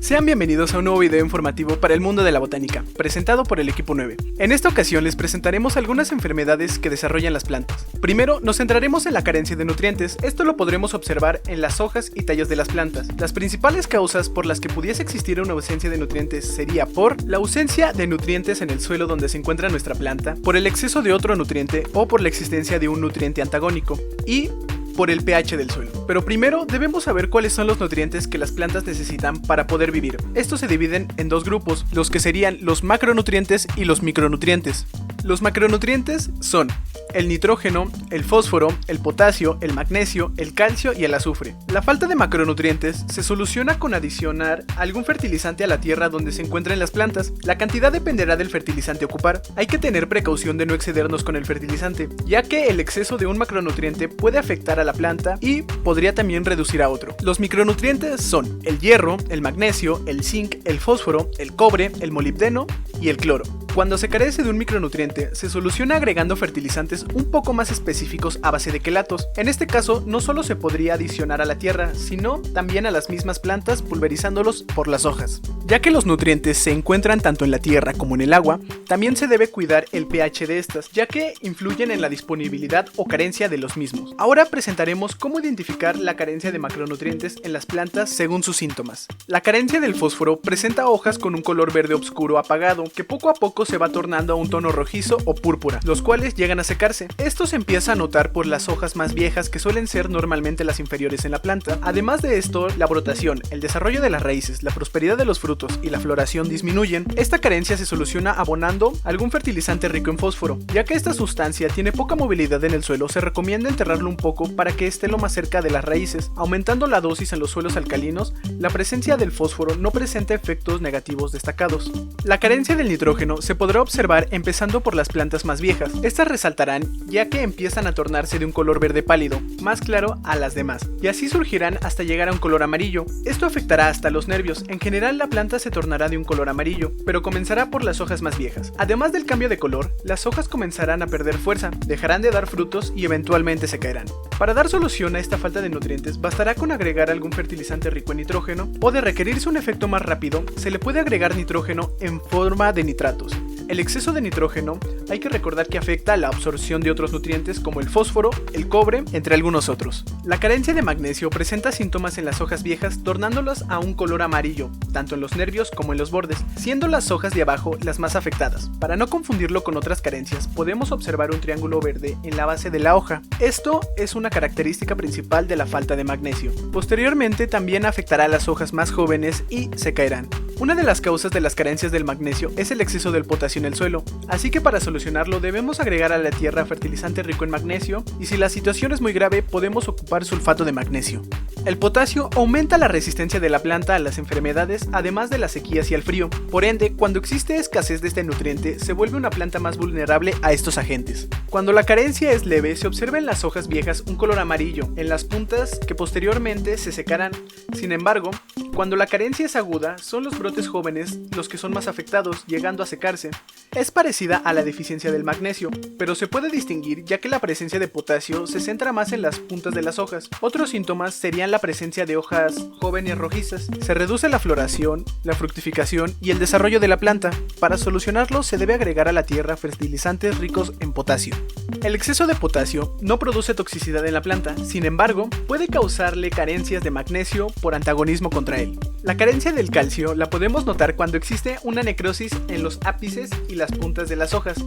Sean bienvenidos a un nuevo video informativo para el mundo de la botánica, presentado por el equipo 9. En esta ocasión les presentaremos algunas enfermedades que desarrollan las plantas. Primero, nos centraremos en la carencia de nutrientes. Esto lo podremos observar en las hojas y tallos de las plantas. Las principales causas por las que pudiese existir una ausencia de nutrientes sería por la ausencia de nutrientes en el suelo donde se encuentra nuestra planta, por el exceso de otro nutriente o por la existencia de un nutriente antagónico, y por el pH del suelo. Pero primero debemos saber cuáles son los nutrientes que las plantas necesitan para poder vivir. Estos se dividen en dos grupos, los que serían los macronutrientes y los micronutrientes. Los macronutrientes son el nitrógeno, el fósforo, el potasio, el magnesio, el calcio y el azufre. La falta de macronutrientes se soluciona con adicionar algún fertilizante a la tierra donde se encuentran las plantas. La cantidad dependerá del fertilizante a ocupar. Hay que tener precaución de no excedernos con el fertilizante, ya que el exceso de un macronutriente puede afectar a la planta y podría también reducir a otro. Los micronutrientes son el hierro, el magnesio, el zinc, el fósforo, el cobre, el molibdeno y el cloro. Cuando se carece de un micronutriente, se soluciona agregando fertilizantes un poco más específicos a base de quelatos. En este caso, no solo se podría adicionar a la tierra, sino también a las mismas plantas pulverizándolos por las hojas. Ya que los nutrientes se encuentran tanto en la tierra como en el agua, también se debe cuidar el pH de estas, ya que influyen en la disponibilidad o carencia de los mismos. Ahora presentaremos cómo identificar la carencia de macronutrientes en las plantas según sus síntomas. La carencia del fósforo presenta hojas con un color verde oscuro apagado, que poco a poco se va tornando a un tono rojizo o púrpura, los cuales llegan a secarse. Esto se empieza a notar por las hojas más viejas, que suelen ser normalmente las inferiores en la planta. Además de esto, la brotación, el desarrollo de las raíces, la prosperidad de los frutos y la floración disminuyen. Esta carencia se soluciona abonando algún fertilizante rico en fósforo. Ya que esta sustancia tiene poca movilidad en el suelo, se recomienda enterrarlo un poco para que esté lo más cerca de las raíces. Aumentando la dosis en los suelos alcalinos, la presencia del fósforo no presenta efectos negativos destacados. La carencia del nitrógeno se podrá observar empezando por las plantas más viejas. Estas resaltarán ya que empiezan a tornarse de un color verde pálido, más claro a las demás, y así surgirán hasta llegar a un color amarillo. Esto afectará hasta los nervios. En general, la planta se tornará de un color amarillo, pero comenzará por las hojas más viejas. Además del cambio de color, las hojas comenzarán a perder fuerza, dejarán de dar frutos y eventualmente se caerán. Para dar solución a esta falta de nutrientes, bastará con agregar algún fertilizante rico en nitrógeno, o de requerirse un efecto más rápido, se le puede agregar nitrógeno en forma de nitratos. El exceso de nitrógeno hay que recordar que afecta a la absorción de otros nutrientes como el fósforo, el cobre, entre algunos otros. La carencia de magnesio presenta síntomas en las hojas viejas, tornándolas a un color amarillo, tanto en los nervios como en los bordes, siendo las hojas de abajo las más afectadas. Para no confundirlo con otras carencias, podemos observar un triángulo verde en la base de la hoja. Esto es una característica principal de la falta de magnesio. Posteriormente también afectará a las hojas más jóvenes y se caerán. Una de las causas de las carencias del magnesio es el exceso del potasio en el suelo, así que para solucionarlo debemos agregar a la tierra fertilizante rico en magnesio, y si la situación es muy grave podemos ocupar sulfato de magnesio. El potasio aumenta la resistencia de la planta a las enfermedades, además de las sequías y al frío. Por ende, cuando existe escasez de este nutriente, se vuelve una planta más vulnerable a estos agentes. Cuando la carencia es leve, se observa en las hojas viejas un color amarillo en las puntas que posteriormente se secarán. Sin embargo, cuando la carencia es aguda, son los brotes jóvenes los que son más afectados, llegando a secarse. Es parecida a la deficiencia del magnesio, pero se puede distinguir ya que la presencia de potasio se centra más en las puntas de las hojas. Otros síntomas serían la presencia de hojas jóvenes rojizas. Se reduce la floración, la fructificación y el desarrollo de la planta. Para solucionarlo se debe agregar a la tierra fertilizantes ricos en potasio. El exceso de potasio no produce toxicidad en la planta, sin embargo, puede causarle carencias de magnesio por antagonismo contra él. La carencia del calcio la podemos notar cuando existe una necrosis en los ápices y las puntas de las hojas,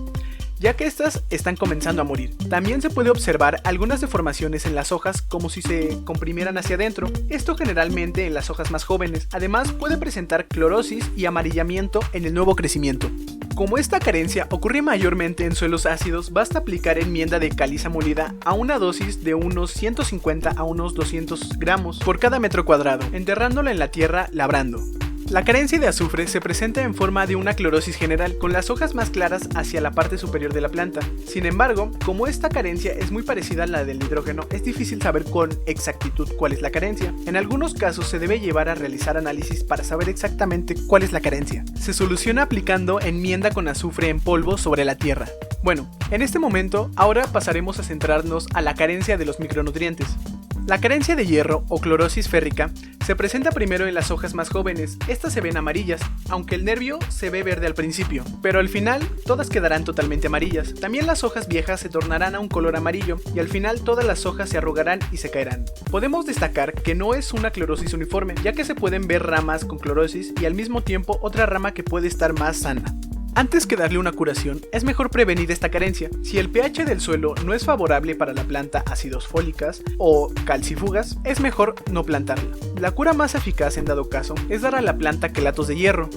ya que estas están comenzando a morir. También se puede observar algunas deformaciones en las hojas como si se comprimieran hacia adentro, esto generalmente en las hojas más jóvenes. Además puede presentar clorosis y amarillamiento en el nuevo crecimiento. Como esta carencia ocurre mayormente en suelos ácidos, basta aplicar enmienda de caliza molida a una dosis de unos 150 a unos 200 gramos por cada metro cuadrado, enterrándola en la tierra labrando. La carencia de azufre se presenta en forma de una clorosis general, con las hojas más claras hacia la parte superior de la planta. Sin embargo, como esta carencia es muy parecida a la del nitrógeno, es difícil saber con exactitud cuál es la carencia. En algunos casos se debe llevar a realizar análisis para saber exactamente cuál es la carencia. Se soluciona aplicando enmienda con azufre en polvo sobre la tierra. Bueno, en este momento, ahora pasaremos a centrarnos a la carencia de los micronutrientes. La carencia de hierro o clorosis férrica se presenta primero en las hojas más jóvenes. Estas se ven amarillas, aunque el nervio se ve verde al principio, pero al final todas quedarán totalmente amarillas. También las hojas viejas se tornarán a un color amarillo y al final todas las hojas se arrugarán y se caerán. Podemos destacar que no es una clorosis uniforme, ya que se pueden ver ramas con clorosis y al mismo tiempo otra rama que puede estar más sana. Antes que darle una curación, es mejor prevenir esta carencia. Si el pH del suelo no es favorable para la planta ácidos fólicas o calcifugas, es mejor no plantarla. La cura más eficaz en dado caso es dar a la planta quelatos de hierro.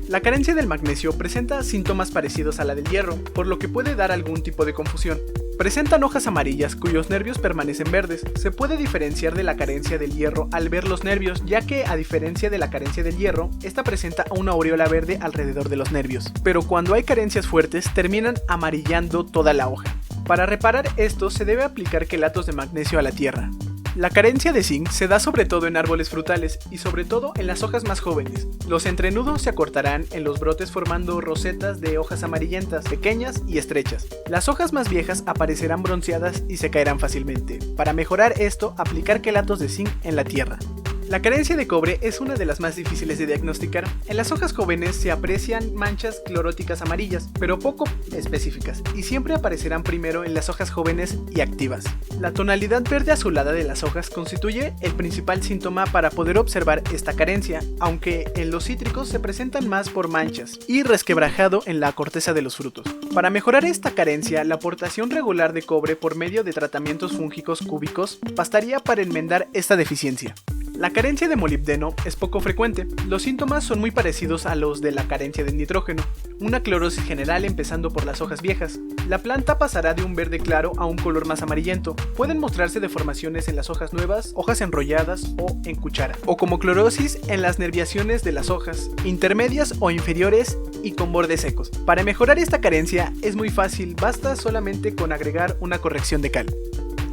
La carencia del magnesio presenta síntomas parecidos a la del hierro, por lo que puede dar algún tipo de confusión. Presentan hojas amarillas cuyos nervios permanecen verdes. Se puede diferenciar de la carencia del hierro al ver los nervios, ya que a diferencia de la carencia del hierro, esta presenta una aureola verde alrededor de los nervios. Pero cuando hay carencias fuertes, terminan amarillando toda la hoja. Para reparar esto se debe aplicar quelatos de magnesio a la tierra. La carencia de zinc se da sobre todo en árboles frutales y sobre todo en las hojas más jóvenes. Los entrenudos se acortarán en los brotes formando rosetas de hojas amarillentas, pequeñas y estrechas. Las hojas más viejas aparecerán bronceadas y se caerán fácilmente. Para mejorar esto, aplicar quelatos de zinc en la tierra. La carencia de cobre es una de las más difíciles de diagnosticar. En las hojas jóvenes se aprecian manchas cloróticas amarillas, pero poco específicas, y siempre aparecerán primero en las hojas jóvenes y activas. La tonalidad verde azulada de las hojas constituye el principal síntoma para poder observar esta carencia, aunque en los cítricos se presentan más por manchas y resquebrajado en la corteza de los frutos. Para mejorar esta carencia, la aportación regular de cobre por medio de tratamientos fúngicos cúbicos bastaría para enmendar esta deficiencia. La carencia de molibdeno es poco frecuente. Los síntomas son muy parecidos a los de la carencia de nitrógeno, una clorosis general empezando por las hojas viejas. La planta pasará de un verde claro a un color más amarillento. Pueden mostrarse deformaciones en las hojas nuevas, hojas enrolladas o en cuchara, o como clorosis en las nerviaciones de las hojas, intermedias o inferiores y con bordes secos. Para mejorar esta carencia es muy fácil, basta solamente con agregar una corrección de cal.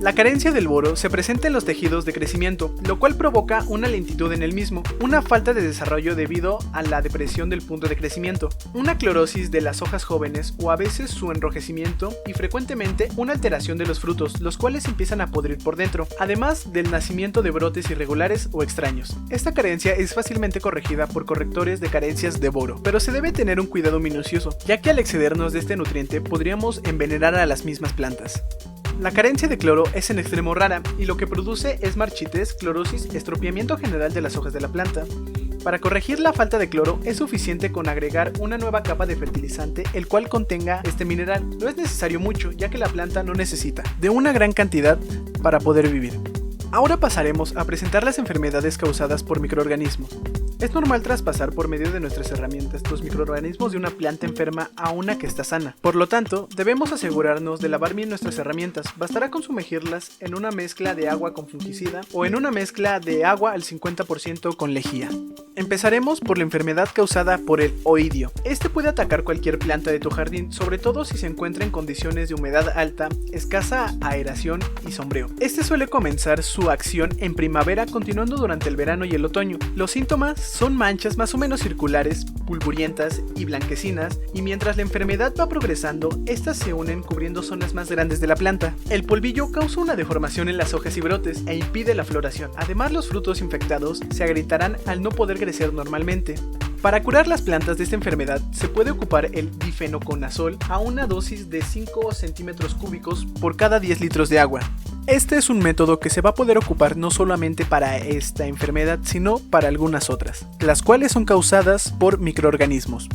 La carencia del boro se presenta en los tejidos de crecimiento, lo cual provoca una lentitud en el mismo, una falta de desarrollo debido a la depresión del punto de crecimiento, una clorosis de las hojas jóvenes o a veces su enrojecimiento y frecuentemente una alteración de los frutos, los cuales empiezan a podrir por dentro, además del nacimiento de brotes irregulares o extraños. Esta carencia es fácilmente corregida por correctores de carencias de boro, pero se debe tener un cuidado minucioso, ya que al excedernos de este nutriente podríamos envenenar a las mismas plantas. La carencia de cloro es en extremo rara y lo que produce es marchites, clorosis, estropeamiento general de las hojas de la planta. Para corregir la falta de cloro es suficiente con agregar una nueva capa de fertilizante el cual contenga este mineral. No es necesario mucho ya que la planta no necesita de una gran cantidad para poder vivir. Ahora pasaremos a presentar las enfermedades causadas por microorganismos. Es normal traspasar por medio de nuestras herramientas los microorganismos de una planta enferma a una que está sana. Por lo tanto, debemos asegurarnos de lavar bien nuestras herramientas. Bastará con sumergirlas en una mezcla de agua con fungicida o en una mezcla de agua al 50% con lejía. Empezaremos por la enfermedad causada por el oidio. Este puede atacar cualquier planta de tu jardín, sobre todo si se encuentra en condiciones de humedad alta, escasa aeración y sombreo. Este suele comenzar su acción en primavera, continuando durante el verano y el otoño. Los síntomas son manchas más o menos circulares, pulpurientas y blanquecinas, y mientras la enfermedad va progresando, estas se unen cubriendo zonas más grandes de la planta. El polvillo causa una deformación en las hojas y brotes e impide la floración. Además, los frutos infectados se agrietarán al no poder crecer normalmente. Para curar las plantas de esta enfermedad se puede ocupar el difenoconazol a una dosis de 5 centímetros cúbicos por cada 10 litros de agua. Este es un método que se va a poder ocupar no solamente para esta enfermedad, sino para algunas otras, las cuales son causadas por microorganismos.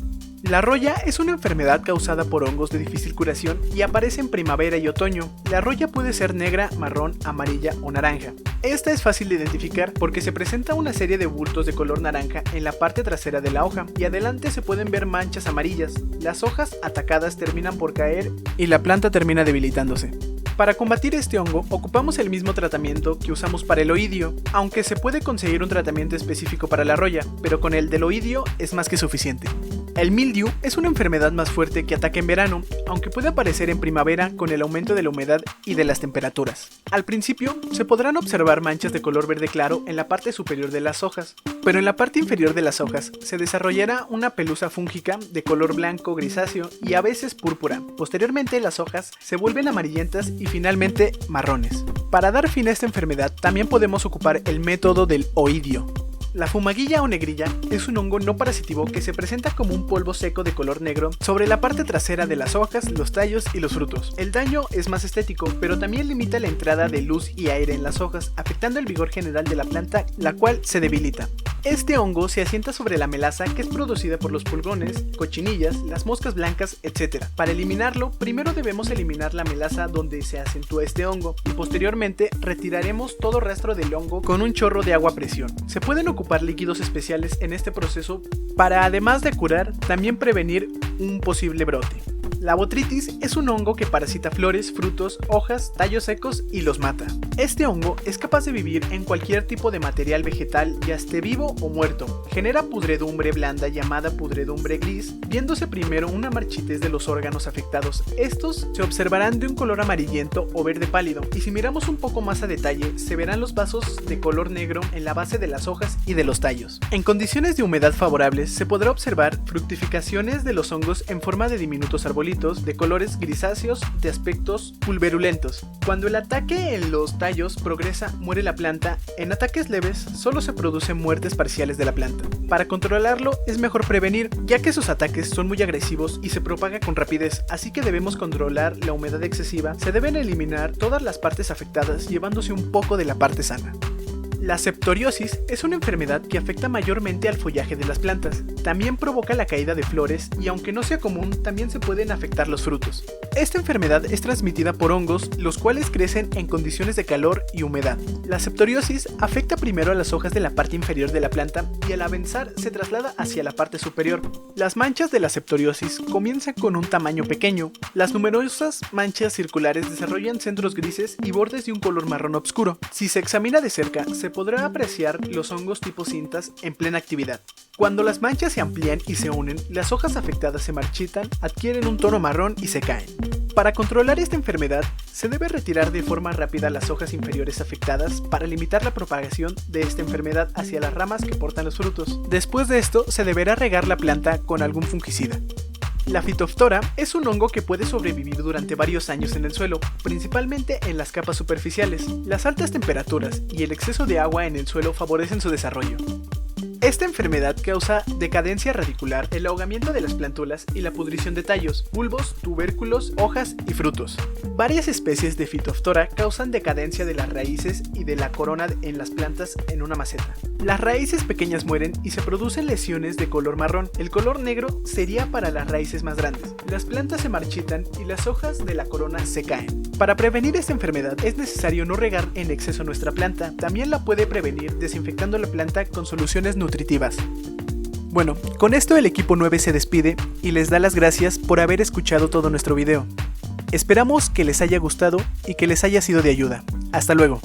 La roya es una enfermedad causada por hongos de difícil curación y aparece en primavera y otoño. La roya puede ser negra, marrón, amarilla o naranja. Esta es fácil de identificar porque se presenta una serie de bultos de color naranja en la parte trasera de la hoja y adelante se pueden ver manchas amarillas. Las hojas atacadas terminan por caer y la planta termina debilitándose. Para combatir este hongo, ocupamos el mismo tratamiento que usamos para el oidio, aunque se puede conseguir un tratamiento específico para la roya, pero con el del oidio es más que suficiente. El mildiu es una enfermedad más fuerte que ataca en verano, aunque puede aparecer en primavera con el aumento de la humedad y de las temperaturas. Al principio, se podrán observar manchas de color verde claro en la parte superior de las hojas. pero en la parte inferior de las hojas se desarrollará una pelusa fúngica de color blanco grisáceo y a veces púrpura. Posteriormente las hojas se vuelven amarillentas y finalmente marrones. Para dar fin a esta enfermedad también podemos ocupar el método del oidio. La fumaguilla o negrilla es un hongo no parasitivo que se presenta como un polvo seco de color negro sobre la parte trasera de las hojas, los tallos y los frutos. El daño es más estético, pero también limita la entrada de luz y aire en las hojas, afectando el vigor general de la planta, la cual se debilita. Este hongo se asienta sobre la melaza que es producida por los pulgones, cochinillas, las moscas blancas, etc. Para eliminarlo, primero debemos eliminar la melaza donde se acentúa este hongo y posteriormente retiraremos todo rastro del hongo con un chorro de agua a presión. Se pueden ocupar líquidos especiales en este proceso para, además de curar, también prevenir un posible brote. La botrytis es un hongo que parasita flores, frutos, hojas, tallos secos y los mata. Este hongo es capaz de vivir en cualquier tipo de material vegetal, ya esté vivo o muerto. Genera pudredumbre blanda llamada pudredumbre gris, viéndose primero una marchitez de los órganos afectados. Estos se observarán de un color amarillento o verde pálido, y si miramos un poco más a detalle, se verán los vasos de color negro en la base de las hojas y de los tallos. En condiciones de humedad favorables se podrá observar fructificaciones de los hongos en forma de diminutos arbolitos de colores grisáceos de aspectos pulverulentos. Cuando el ataque en los tallos progresa, muere la planta. En ataques leves solo se producen muertes parciales de la planta. Para controlarlo es mejor prevenir, ya que sus ataques son muy agresivos y se propaga con rapidez, así que debemos controlar la humedad excesiva. Se deben eliminar todas las partes afectadas, llevándose un poco de la parte sana. La septoriosis es una enfermedad que afecta mayormente al follaje de las plantas. También provoca la caída de flores y, aunque no sea común, también se pueden afectar los frutos. Esta enfermedad es transmitida por hongos, los cuales crecen en condiciones de calor y humedad. La septoriosis afecta primero a las hojas de la parte inferior de la planta y al avanzar se traslada hacia la parte superior. Las manchas de la septoriosis comienzan con un tamaño pequeño. Las numerosas manchas circulares desarrollan centros grises y bordes de un color marrón oscuro. Si se examina de cerca, se podrá apreciar los hongos tipo cintas en plena actividad. Cuando las manchas se amplían y se unen, las hojas afectadas se marchitan, adquieren un tono marrón y se caen. Para controlar esta enfermedad, se debe retirar de forma rápida las hojas inferiores afectadas para limitar la propagación de esta enfermedad hacia las ramas que portan los frutos. Después de esto, se deberá regar la planta con algún fungicida. La Phytophthora es un hongo que puede sobrevivir durante varios años en el suelo, principalmente en las capas superficiales. Las altas temperaturas y el exceso de agua en el suelo favorecen su desarrollo. Esta enfermedad causa decadencia radicular, el ahogamiento de las plántulas y la pudrición de tallos, bulbos, tubérculos, hojas y frutos. Varias especies de Phytophthora causan decadencia de las raíces y de la corona en las plantas en una maceta. Las raíces pequeñas mueren y se producen lesiones de color marrón. El color negro sería para las raíces más grandes. Las plantas se marchitan y las hojas de la corona se caen. Para prevenir esta enfermedad es necesario no regar en exceso nuestra planta. También la puede prevenir desinfectando la planta con soluciones nutritivas. Bueno, con esto el equipo 9 se despide y les da las gracias por haber escuchado todo nuestro video. Esperamos que les haya gustado y que les haya sido de ayuda. Hasta luego.